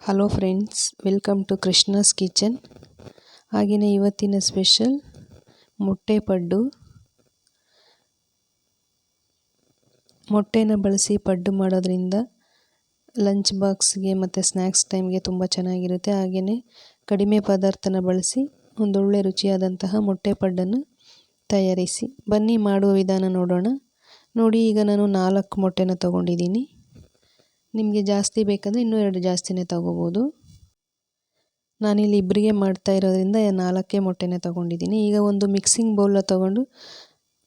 Hello friends, welcome to Krishna's kitchen. ಹಾಗೆಯೇ ಇವತ್ತಿನ special ಮೊಟ್ಟೆ ಪಡ್ಡು. ಮೊಟ್ಟೆನ ಬಳಸಿ ಪಡ್ಡು ಮಾಡೋದ್ರಿಂದ ಲಂಚ್ ಬಾಕ್ಸ್ಗೆ ಮತ್ತು ಸ್ನ್ಯಾಕ್ಸ್ ಟೈಮ್ಗೆ ತುಂಬ ಚೆನ್ನಾಗಿರುತ್ತೆ. ಹಾಗೆಯೇ ಕಡಿಮೆ ಪದಾರ್ಥನ ಬಳಸಿ ಒಂದೊಳ್ಳೆ ರುಚಿಯಾದಂತಹ ಮೊಟ್ಟೆ ಪಡ್ಡನ್ನು ತಯಾರಿಸಿ. ಬನ್ನಿ ಮಾಡುವ ವಿಧಾನ ನೋಡೋಣ. ನೋಡಿ, ಈಗ ನಾನು 4 ಮೊಟ್ಟೆನ ತೊಗೊಂಡಿದ್ದೀನಿ. ನಿಮಗೆ ಜಾಸ್ತಿ ಬೇಕಂದರೆ ಇನ್ನೂ 2 ಜಾಸ್ತಿನೇ ತೊಗೋಬೋದು. ನಾನಿಲ್ಲಿ ಇಬ್ಬರಿಗೆ ಮಾಡ್ತಾ ಇರೋದ್ರಿಂದ 4 ಮೊಟ್ಟೆನೇ ತೊಗೊಂಡಿದ್ದೀನಿ. ಈಗ ಒಂದು ಮಿಕ್ಸಿಂಗ್ ಬೌಲ ತೊಗೊಂಡು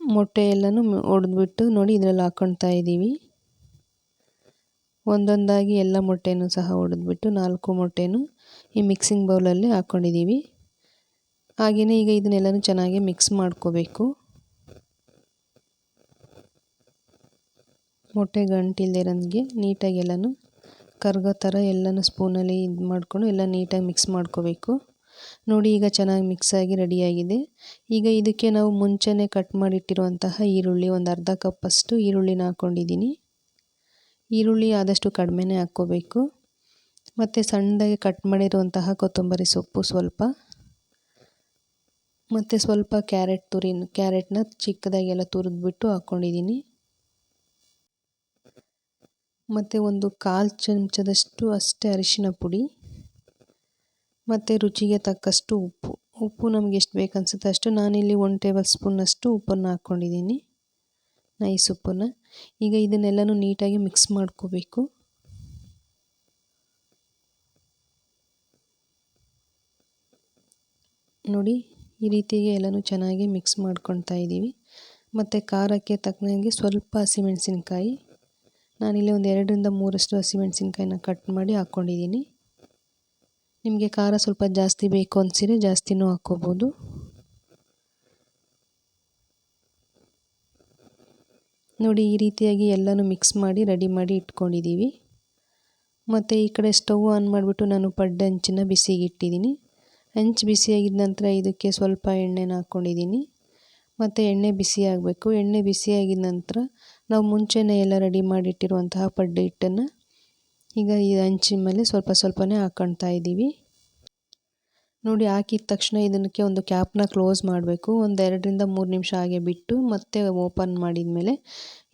ಮೊಟ್ಟೆ ಎಲ್ಲನೂ ಒಡೆದ್ಬಿಟ್ಟು ನೋಡಿ ಇದರಲ್ಲಿ ಹಾಕ್ಕೊಳ್ತಾ ಇದ್ದೀವಿ. ಒಂದೊಂದಾಗಿ ಎಲ್ಲ ಮೊಟ್ಟೆನೂ ಸಹ ಒಡೆದ್ಬಿಟ್ಟು 4 ಮೊಟ್ಟೆನೂ ಈ ಮಿಕ್ಸಿಂಗ್ ಬೌಲಲ್ಲಿ ಹಾಕ್ಕೊಂಡಿದ್ದೀವಿ. ಹಾಗೆಯೇ ಈಗ ಇದನ್ನೆಲ್ಲನೂ ಚೆನ್ನಾಗಿ ಮಿಕ್ಸ್ ಮಾಡ್ಕೋಬೇಕು. ಮೊಟ್ಟೆ ಗಂಟಿಲ್ದಿರೋಂಗೆ ನೀಟಾಗಿ ಎಲ್ಲನೂ ಕರ್ಗೋ ಥರ ಎಲ್ಲನೂ ಸ್ಪೂನಲ್ಲಿ ಇದು ಮಾಡಿಕೊಂಡು ಎಲ್ಲ ನೀಟಾಗಿ ಮಿಕ್ಸ್ ಮಾಡ್ಕೋಬೇಕು. ನೋಡಿ, ಈಗ ಚೆನ್ನಾಗಿ ಮಿಕ್ಸ್ ಆಗಿ ರೆಡಿಯಾಗಿದೆ. ಈಗ ಇದಕ್ಕೆ ನಾವು ಮುಂಚೆನೇ ಕಟ್ ಮಾಡಿಟ್ಟಿರುವಂತಹ ಈರುಳ್ಳಿ, ಒಂದು ಅರ್ಧ ಕಪ್ಪಷ್ಟು ಈರುಳ್ಳಿನ ಹಾಕ್ಕೊಂಡಿದ್ದೀನಿ. ಈರುಳ್ಳಿ ಆದಷ್ಟು ಕಡಿಮೆನೇ ಹಾಕ್ಕೋಬೇಕು. ಮತ್ತು ಸಣ್ಣದಾಗಿ ಕಟ್ ಮಾಡಿರುವಂತಹ ಕೊತ್ತಂಬರಿ ಸೊಪ್ಪು ಸ್ವಲ್ಪ, ಮತ್ತು ಸ್ವಲ್ಪ ಕ್ಯಾರೆಟ್ನ ಚಿಕ್ಕದಾಗೆಲ್ಲ ತುರಿದ್ಬಿಟ್ಟು ಹಾಕ್ಕೊಂಡಿದ್ದೀನಿ. ಮತ್ತು ಒಂದು 1/4 ಚಮಚದಷ್ಟು ಅಷ್ಟೇ ಅರಿಶಿನ ಪುಡಿ, ಮತ್ತು ರುಚಿಗೆ ತಕ್ಕಷ್ಟು ಉಪ್ಪು ನಮಗೆ ಎಷ್ಟು ಬೇಕು ಅನಿಸುತ್ತೆ ಅಷ್ಟು. ನಾನಿಲ್ಲಿ 1 ಟೇಬಲ್ ಸ್ಪೂನಷ್ಟು ಉಪ್ಪನ್ನು ಹಾಕ್ಕೊಂಡಿದ್ದೀನಿ, ನೈಸ್ ಉಪ್ಪನ್ನು. ಈಗ ಇದನ್ನೆಲ್ಲನೂ ನೀಟಾಗಿ ಮಿಕ್ಸ್ ಮಾಡ್ಕೋಬೇಕು. ನೋಡಿ, ಈ ರೀತಿಗೆ ಎಲ್ಲನೂ ಚೆನ್ನಾಗಿ ಮಿಕ್ಸ್ ಮಾಡ್ಕೊಳ್ತಾ ಇದ್ದೀವಿ. ಮತ್ತು ಖಾರಕ್ಕೆ ತಕ್ಕನಾಗಿ ಸ್ವಲ್ಪ ಹಸಿಮೆಣಸಿನ್ಕಾಯಿ, ನಾನಿಲ್ಲಿ ಒಂದು 2ರಿಂದ 3 ಹಸಿಮೆಣಸಿನ್ಕಾಯಿನ ಕಟ್ ಮಾಡಿ ಹಾಕ್ಕೊಂಡಿದ್ದೀನಿ. ನಿಮಗೆ ಖಾರ ಸ್ವಲ್ಪ ಜಾಸ್ತಿ ಬೇಕು ಅನಿಸಿದರೆ ಜಾಸ್ತಿನೂ ಹಾಕ್ಕೋಬೋದು. ನೋಡಿ, ಈ ರೀತಿಯಾಗಿ ಎಲ್ಲನೂ ಮಿಕ್ಸ್ ಮಾಡಿ ರೆಡಿ ಮಾಡಿ ಇಟ್ಕೊಂಡಿದ್ದೀವಿ. ಮತ್ತು ಈ ಕಡೆ ಸ್ಟವ್ ಆನ್ ಮಾಡಿಬಿಟ್ಟು ನಾನು ಪಡ್ಡು ಹಂಚನ್ನು ಬಿಸಿಗೆ ಇಟ್ಟಿದ್ದೀನಿ. ಹಂಚು ಬಿಸಿಯಾಗಿದ್ದ ನಂತರ ಇದಕ್ಕೆ ಸ್ವಲ್ಪ ಎಣ್ಣೆನ ಹಾಕ್ಕೊಂಡಿದ್ದೀನಿ. ಮತ್ತು ಎಣ್ಣೆ ಬಿಸಿ ಆಗಬೇಕು. ಎಣ್ಣೆ ಬಿಸಿಯಾಗಿದ ನಂತರ ನಾವು ಮುಂಚೆನೇ ಎಲ್ಲ ರೆಡಿ ಮಾಡಿಟ್ಟಿರುವಂತಹ ಪಡ್ಡು ಹಿಟ್ಟನ್ನು ಈಗ ಈ ಹಂಚಿನ ಮೇಲೆ ಸ್ವಲ್ಪ ಸ್ವಲ್ಪನೇ ಹಾಕ್ಕೊಳ್ತಾ ಇದ್ದೀವಿ. ನೋಡಿ, ಹಾಕಿದ ತಕ್ಷಣ ಇದಕ್ಕೆ ಒಂದು ಕ್ಯಾಪ್ನ ಕ್ಲೋಸ್ ಮಾಡಬೇಕು. ಒಂದು 2ರಿಂದ 3 ನಿಮಿಷ ಹಾಗೆ ಬಿಟ್ಟು ಮತ್ತೆ ಓಪನ್ ಮಾಡಿದ ಮೇಲೆ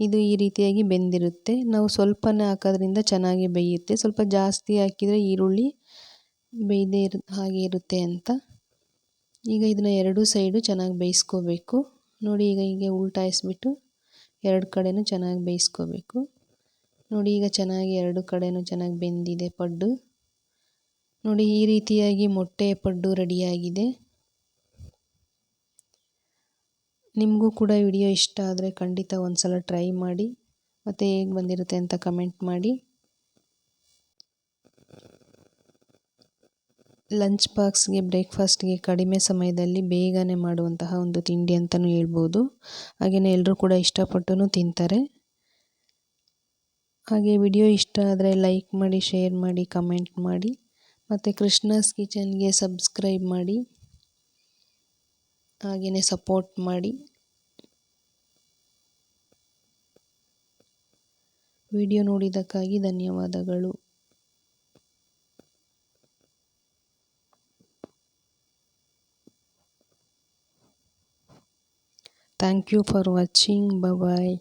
ಇದು ಈ ರೀತಿಯಾಗಿ ಬೆಂದಿರುತ್ತೆ. ನಾವು ಸ್ವಲ್ಪನೇ ಹಾಕೋದ್ರಿಂದ ಚೆನ್ನಾಗಿ ಬೇಯುತ್ತೆ. ಸ್ವಲ್ಪ ಜಾಸ್ತಿ ಹಾಕಿದರೆ ಈರುಳ್ಳಿ ಬೇಯದೇ ಹಾಗೆ ಇರುತ್ತೆ ಅಂತ. ಈಗ ಇದನ್ನು 2 ಸೈಡು ಚೆನ್ನಾಗಿ ಬೇಯಿಸ್ಕೋಬೇಕು. ನೋಡಿ, ಈಗ ಹೀಗೆ ಉಲ್ಟಾಯಿಸ್ಬಿಟ್ಟು 2 ಕಡೆನೂ ಚೆನ್ನಾಗಿ ಬೇಯಿಸ್ಕೋಬೇಕು. ನೋಡಿ, ಈಗ ಚೆನ್ನಾಗಿ 2 ಕಡೆನೂ ಚೆನ್ನಾಗಿ ಬೆಂದಿದೆ ಪಡ್ಡು. ನೋಡಿ, ಈ ರೀತಿಯಾಗಿ ಮೊಟ್ಟೆ ಪಡ್ಡು ರೆಡಿಯಾಗಿದೆ. ನಿಮಗೂ ಕೂಡ ವಿಡಿಯೋ ಇಷ್ಟ ಆದರೆ ಖಂಡಿತ ಒಂದು ಸಲ ಟ್ರೈ ಮಾಡಿ, ಮತ್ತು ಹೇಗೆ ಬಂದಿರುತ್ತೆ ಅಂತ ಕಮೆಂಟ್ ಮಾಡಿ. ಲಂಚ್ ಬಾಕ್ಸ್ಗೆ, ಬ್ರೇಕ್ಫಾಸ್ಟ್ಗೆ ಕಡಿಮೆ ಸಮಯದಲ್ಲಿ ಬೇಗನೆ ಮಾಡುವಂತಹ ಒಂದು ತಿಂಡಿ ಅಂತಲೂ ಹೇಳ್ಬೋದು. ಹಾಗೆಯೇ ಎಲ್ಲರೂ ಕೂಡ ಇಷ್ಟಪಟ್ಟು ತಿಂತಾರೆ. ಹಾಗೆ ವಿಡಿಯೋ ಇಷ್ಟ ಆದರೆ ಲೈಕ್ ಮಾಡಿ, ಶೇರ್ ಮಾಡಿ, ಕಮೆಂಟ್ ಮಾಡಿ, ಮತ್ತು ಕೃಷ್ಣಾಸ್ ಕಿಚನ್ಗೆ ಸಬ್ಸ್ಕ್ರೈಬ್ ಮಾಡಿ, ಹಾಗೆಯೇ ಸಪೋರ್ಟ್ ಮಾಡಿ. ವಿಡಿಯೋ ನೋಡಿದ್ದಕ್ಕಾಗಿ ಧನ್ಯವಾದಗಳು. Thank you for watching. Bye bye.